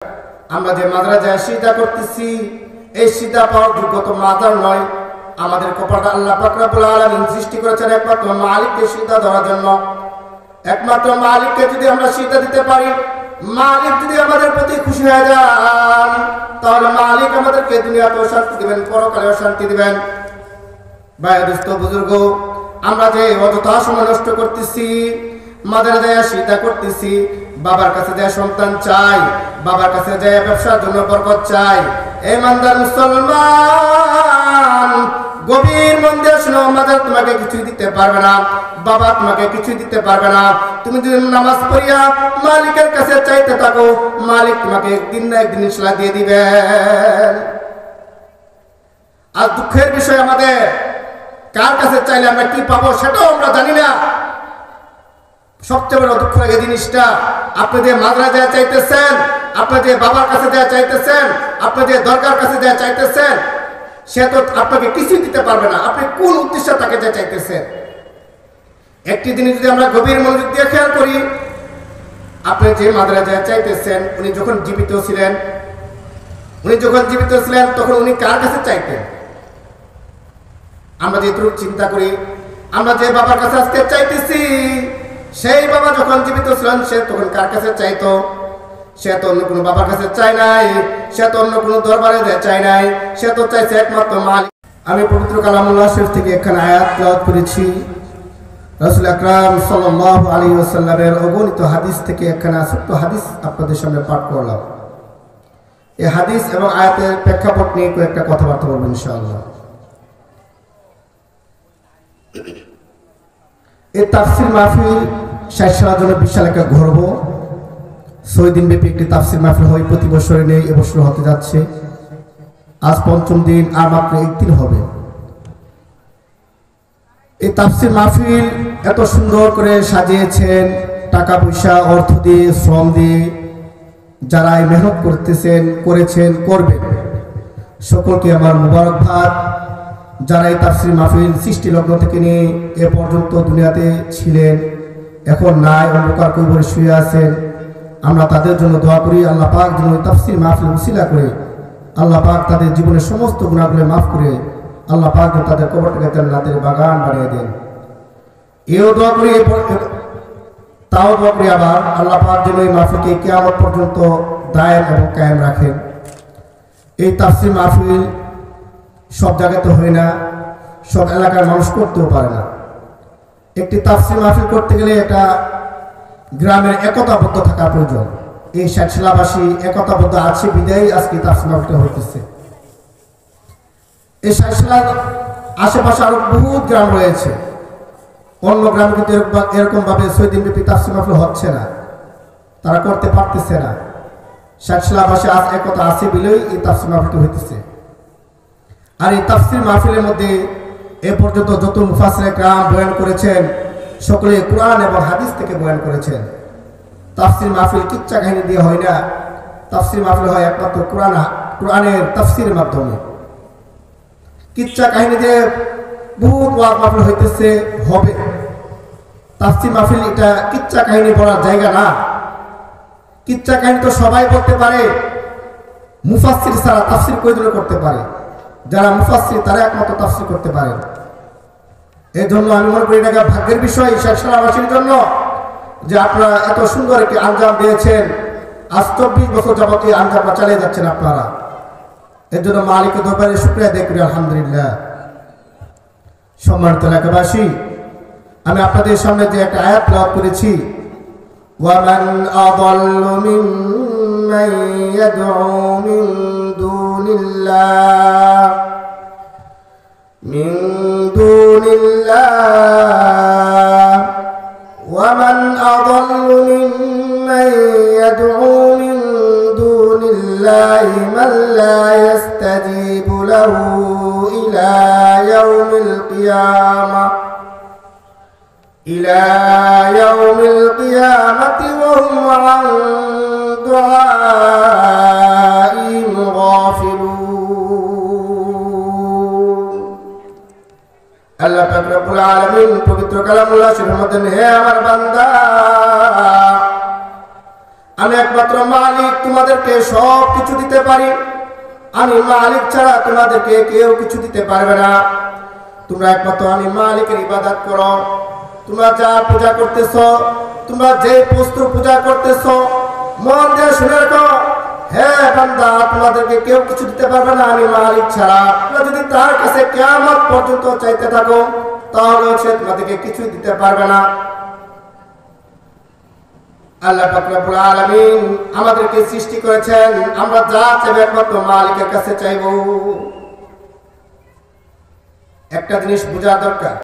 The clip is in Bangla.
আমরা যে মাদ্রাসায় সিজদা করতেছি এই সিজদা পাওয়ার যোগ্য তো মাদার নয়। আমাদের কপালটা আল্লাহ পাক রব্বুল আলামিন সৃষ্টি করেছেন একমাত্র মালিককে সিজদা দেওয়ার জন্য। একমাত্র মালিককে যদি আমরা সিজদা দিতে পারি, মালিক যদি আমাদের প্রতি খুশি হয়ে যান, তাহলে মালিক আমাদেরকে দুনিয়াতেও শান্তি দিবেন, পরকালেও শান্তি দিবেন। ভাই দোস্ত বুজুর্গ, আমরা যে অযথা সময় নষ্ট করতেছি, মাদ্রাসায় সিজদা করতেছি, বাবার কাছে যায় সন্তান চাই, বাবার কাছে যায় ব্যবসার জন্য বরকত চাই। এই ইমানদার মুসলমান, গভীর মন দিয়ে শোনো, মাদার তোমাকে কিছুই দিতে পারবে না, বাবা তোমাকে কিছুই দিতে পারবে না। তুমি যদি নামাজ পড়িয়া মালিকের কাছে চাইতে থাকো, মালিক তোমাকে একদিন না একদিন ইনশাআল্লাহ দিয়ে দিবেন। আর দুঃখের বিষয়, আমাদের কার কাছে চাইলে আমরা কি পাবো সেটাও আমরা জানি না। সবচেয়ে বড় দুঃখ লাগে জিনিসটা, আপনি যে মাদ্রাসায় চাইতেছেন, আপনি যে বাবার কাছে যা চাইতেছেন, আপনি যে দরকার কাছে যা চাইতেছেন, সে তো আপনাকে কিছুই দিতে পারবে না। আপনি কোন উদ্দেশ্যে তাকে যা চাইতেছেন? একটি জিনিস যদি আমরা গভীর মনোযোগ দিয়ে খেয়াল করি, আপনি যে মাদ্রাসায় চাইতেছেন, উনি যখন জীবিত ছিলেন, তখন উনি কার কাছে চাইতেন? আমরা যেটুকু চিন্তা করি, আমরা যে বাবার কাছে আজকে চাইতেছি, সেই বাবা যখন জীবিত ছিলেন সে তখন কার কাছে চাইতো? সে তো অন্য কোনো বাবার কাছে চাই নাই, সে তো অন্য কোনো দরবারে চাই নাই, সে তো চাইছে একমাত্র মালিক। আমি পবিত্র কালামুল্লাহ শরীফ থেকে একখানা আয়াত তেলাওয়াত করেছি। রাসূল আকরাম সাল্লাল্লাহু আলাইহি ওয়াসাল্লামের অগণিত হাদিস থেকে একখানা ছোট্ট হাদিস আপনাদের সামনে পাঠ করলাম। এই হাদিস এবং আয়াতের প্রেক্ষাপট নিয়ে কয়েকটা কথাবার্তা বলবো ইনশাআল্লাহ। এই তাফসির মাহফিল শেষ করার জন্য বিশাল একটা গর্ব। 6 দিন ব্যাপী একটি তাফসির মাহফিল হয়, প্রতি বছরে নেই, এবছর হতে যাচ্ছে। আজ 5ম দিন, আর মাত্র 1 দিন হবে। এই তাফসির মাহফিল এত সুন্দর করে সাজিয়েছেন, টাকা পয়সা অর্থ দিয়ে, শ্রম দিয়ে, যারা মেহনত করেছেন, করবেন, সকলকে আমার মুবারকবাদ। যারা এই তাফসির মাহফিল সৃষ্টি লগ্ন থেকে নিয়ে এ পর্যন্ত দুনিয়াতে ছিলেন, এখন নাই, অন্ধকার কবরে শুয়ে আছেন, আমরা তাদের জন্য দোয়া করি। আল্লাহ পাক যেন তাফসির মাহফিল উসিলা করে আল্লাহ পাক তাদের জীবনের সমস্ত গুনাহগুলো মাফ করে আল্লাহ পাক যেন তাদের কবরটাকে জান্নাতের বাগান বানিয়ে দেন। এও দোয়া করি, তাও দোয়া করি আবার আল্লাহ পাক যেন এই মাহফিলকে কিয়ামত পর্যন্ত দায়েম এবং কায়েম রাখেন। এই তাফসির মাহফিল সব জায়গাতে হয় না, সব এলাকার মানুষ করতেও পারে না। একটি তাফসির মাহফিল করতে গেলে এটা গ্রামের একতাবদ্ধ থাকা প্রয়োজন। এই ষাটশিলাবাসী একতাবদ্ধ আছে বিদায়ী আজকে তাফসির মাহফিলটা হইতেছে। এই ষাটশিলার আশেপাশে আরো বহুত গ্রাম রয়েছে, অন্য গ্রামে কিন্তু এরকম ভাবে 6 দিন ব্যাপী তাফসির মাহফিল হচ্ছে না, তারা করতে পারতেছে না। ষাটশিলাবাসী আজ একতা আছে বিলেই এই তাফসির মাহফিলটা হইতেছে। আর এই তাফসির মাহফিলের মধ্যে এ পর্যন্ত যত মুফাসসিরে কেরাম বয়ান করেছেন, সকলে কোরআন এবং হাদিস থেকে বয়ান করেছেন। তাফসির মাহফিল কিচ্ছা কাহিনী দিয়ে হয় না, তাফসির মাহফিল হয় একমাত্র কোরআনের তাফসিরের মাধ্যমে। কিচ্ছা কাহিনী দিয়ে বহুত ওয়াজ মাহফিল হইতেছে, হবে। তাফসির মাহফিল এটা কিচ্ছা কাহিনী বলার জায়গা না। কিচ্ছা কাহিনী তো সবাই বলতে পারে, মুফাসসির ছাড়া তাফসির কয়জন করতে পারে? যারা মুফাসসির তারা একমাত্র তাফসির করতে পারে। এই জন্য আমি মনে করি এটা ভাগ্যের বিষয় ষাটশিলাবাসীর জন্য যে আপনারা এত সুন্দর একটি আঞ্জাম দিয়েছেন। আজ 24 বছর যাবত এই আঞ্জামটা চালিয়ে যাচ্ছেন আপনারা। এর জন্য মালিকের দরবারে শুকরিয়া আদায় করি, আলহামদুলিল্লাহ। সম্মানিত এলাকাবাসী, আমি আপনাদের সামনে যে একটা আয়াত তেলাওয়াত করেছি, ওয়ামান আযাল্লু মিম্মান ইয়াদউ মিন দুনিল্লাহ ومن أضل ممن يدعو من دون الله من لا يستجيب له إلى يوم القيامة وهم عن دعائهم غافلون। আল্লাহ পাক রব্বুল আলামিন পবিত্র কালামুল্লাহ শরীফের মধ্যে, হে আমার বান্দা, আমি একমাত্র মালিক, তোমাদেরকে সব কিছু দিতে পারি। আমি মালিক ছাড়া তোমাদেরকে কেউ কিছু দিতে পারবে না। তোমরা একমাত্র আমি মালিকের ইবাদত করো। তোমরা যা পূজা করতেছ, তোমরা যে বস্তু পূজা করতেছ, মন দিয়ে শুনে রাখো, হ্যাঁ বান্দা, তোমাদেরকে কেউ কিছু দিতে পারবে না আমি মালিক ছাড়া। তোমরা যদি তার কাছে কিয়ামত পর্যন্ত চাইতে থাকো, তাহলে সে তোমাদেরকে কিছুই দিতে পারবে না। আল্লাহ পাক রব্বুল আলামিন আমাদেরকে সৃষ্টি করেছেন, আমরা যা চাইবো একমাত্র মালিকের কাছে চাইবো। একটা জিনিস বোঝা দরকার।